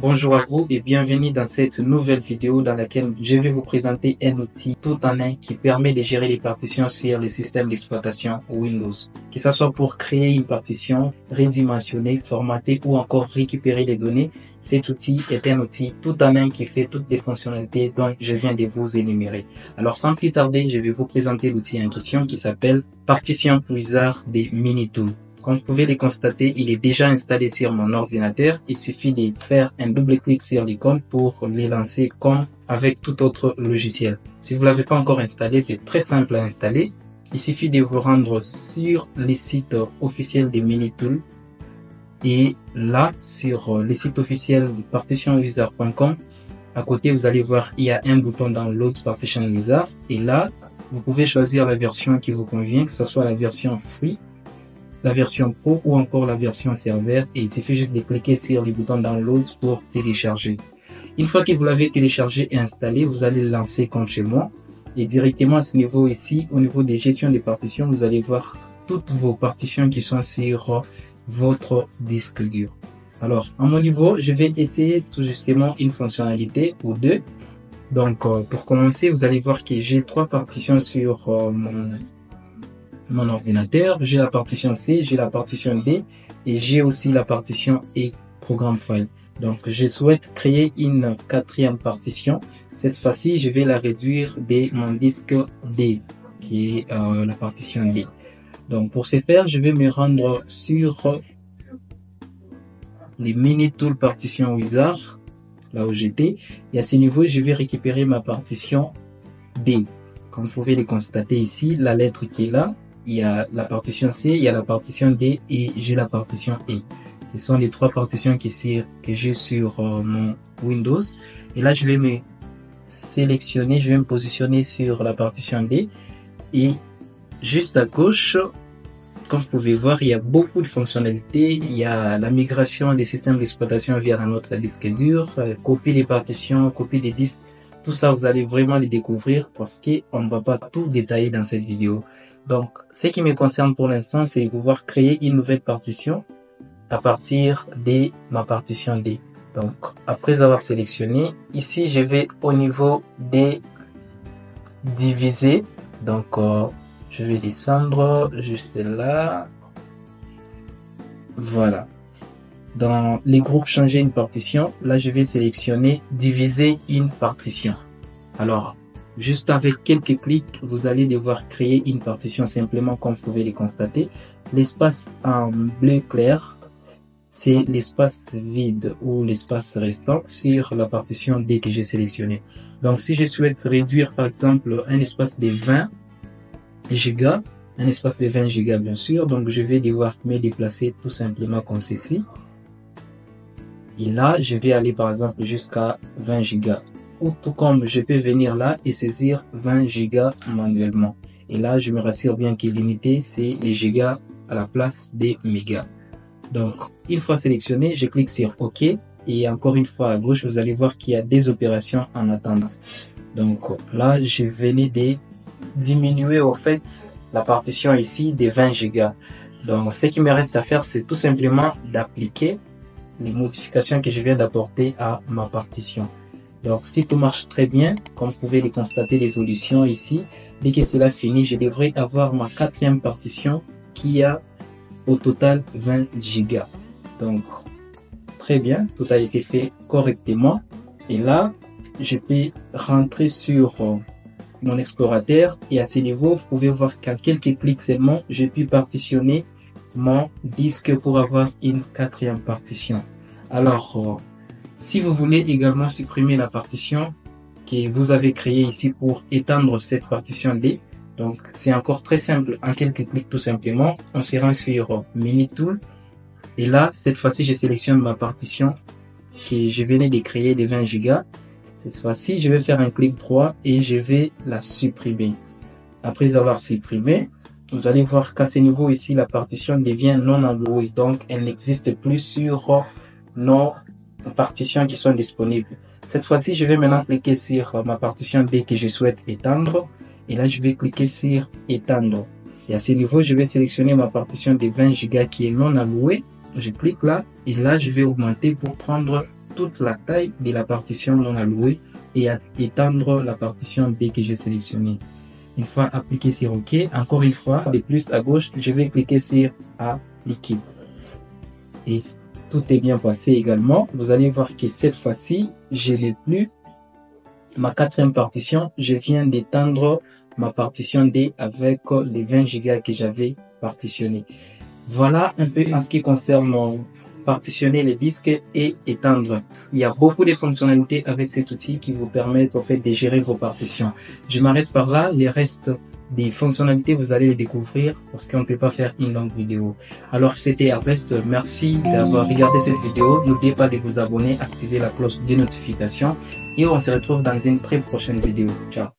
Bonjour à vous et bienvenue dans cette nouvelle vidéo dans laquelle je vais vous présenter un outil tout en un qui permet de gérer les partitions sur le système d'exploitation Windows. Que ce soit pour créer une partition, redimensionner, formater ou encore récupérer les données, cet outil est un outil tout en un qui fait toutes les fonctionnalités dont je viens de vous énumérer. Alors sans plus tarder, je vais vous présenter l'outil en question qui s'appelle Partition Wizard des Minitool. Comme vous pouvez le constater, il est déjà installé sur mon ordinateur. Il suffit de faire un double-clic sur l'icône pour les lancer comme avec tout autre logiciel. Si vous ne l'avez pas encore installé, c'est très simple à installer. Il suffit de vous rendre sur les sites officiels de Minitool. Et là, sur les sites officiels de partitionwizard.com, à côté, vous allez voir, il y a un bouton Download Partition Wizard. Et là, vous pouvez choisir la version qui vous convient, que ce soit la version free, la version pro ou encore la version serveur, et il suffit juste de cliquer sur le bouton download pour télécharger. Une fois que vous l'avez téléchargé et installé, vous allez le lancer comme chez moi et directement à ce niveau ici, au niveau des gestions des partitions, vous allez voir toutes vos partitions qui sont sur votre disque dur. Alors à mon niveau, je vais essayer tout justement une fonctionnalité ou deux. Donc pour commencer, vous allez voir que j'ai trois partitions sur mon ordinateur. J'ai la partition C, j'ai la partition D et j'ai aussi la partition E Program File. Donc je souhaite créer une quatrième partition. Cette fois-ci, je vais la réduire de mon disque D qui est la partition D. Donc pour ce faire, je vais me rendre sur les Minitool Partition Wizard, là où j'étais, et à ce niveau, je vais récupérer ma partition D. Comme vous pouvez le constater ici, la lettre qui est là, il y a la partition C, il y a la partition D et j'ai la partition E. Ce sont les trois partitions que j'ai sur mon Windows. Et là, je vais me sélectionner, je vais me positionner sur la partition D. Et juste à gauche, comme vous pouvez voir, il y a beaucoup de fonctionnalités. Il y a la migration des systèmes d'exploitation vers un autre disque dur, copier les partitions, copier des disques. Tout ça, vous allez vraiment les découvrir parce qu'on ne va pas tout détailler dans cette vidéo. Donc, ce qui me concerne pour l'instant, c'est de pouvoir créer une nouvelle partition à partir de ma partition D. Donc, après avoir sélectionné, ici, je vais au niveau des divisés. Donc, je vais descendre juste là. Voilà. Dans les groupes changer une partition, là, je vais sélectionner diviser une partition. Alors, juste avec quelques clics, vous allez devoir créer une partition simplement comme vous pouvez le constater. L'espace en bleu clair, c'est l'espace vide ou l'espace restant sur la partition D que j'ai sélectionné. Donc, si je souhaite réduire par exemple un espace de 20 gigas, un espace de 20 gigas bien sûr, donc je vais devoir me déplacer tout simplement comme ceci. Et là, je vais aller par exemple jusqu'à 20 gigas. Ou tout comme je peux venir là et saisir 20 gigas manuellement. Et là, je me rassure bien que l'unité, c'est les gigas à la place des mégas. Donc, une fois sélectionné, je clique sur OK. Et encore une fois à gauche, vous allez voir qu'il y a des opérations en attente. Donc là, je venais de diminuer au fait la partition ici des 20 gigas. Donc, ce qui me reste à faire, c'est tout simplement d'appliquer les modifications que je viens d'apporter à ma partition. Donc, si tout marche très bien, comme vous pouvez le constater l'évolution ici, dès que cela finit, je devrais avoir ma quatrième partition qui a au total 20 gigas. Donc, très bien, tout a été fait correctement. Et là, je peux rentrer sur mon explorateur et à ce niveau, vous pouvez voir qu'à quelques clics seulement, j'ai pu partitionner mon disque pour avoir une quatrième partition. Alors, si vous voulez également supprimer la partition que vous avez créée ici pour étendre cette partition D, donc c'est encore très simple, en quelques clics tout simplement, on se rend sur Minitool et là, cette fois-ci, je sélectionne ma partition que je venais de créer de 20 gigas. Cette fois-ci, je vais faire un clic droit et je vais la supprimer. Après avoir supprimé, vous allez voir qu'à ce niveau ici, la partition devient non allouée, donc elle n'existe plus sur nos partitions qui sont disponibles. Cette fois-ci, je vais maintenant cliquer sur ma partition D que je souhaite étendre. Et là, je vais cliquer sur étendre. Et à ce niveau, je vais sélectionner ma partition de 20 gigas qui est non allouée. Je clique là. Et là, je vais augmenter pour prendre toute la taille de la partition non allouée et à étendre la partition B que j'ai sélectionnée. Une fois appliqué sur OK, encore une fois, de plus à gauche, je vais cliquer sur Appliquer. Et tout est bien passé également. Vous allez voir que cette fois-ci, je n'ai plus ma quatrième partition. Je viens d'étendre ma partition D avec les 20 Go que j'avais partitionné. Voilà un peu en ce qui concerne partitionner les disques et étendre. Il y a beaucoup de fonctionnalités avec cet outil qui vous permettent en fait de gérer vos partitions. Je m'arrête par là. Les restes des fonctionnalités, vous allez les découvrir parce qu'on ne peut pas faire une longue vidéo. Alors, c'était Harvest. Merci d'avoir regardé cette vidéo. N'oubliez pas de vous abonner, activer la cloche de notification et on se retrouve dans une très prochaine vidéo. Ciao.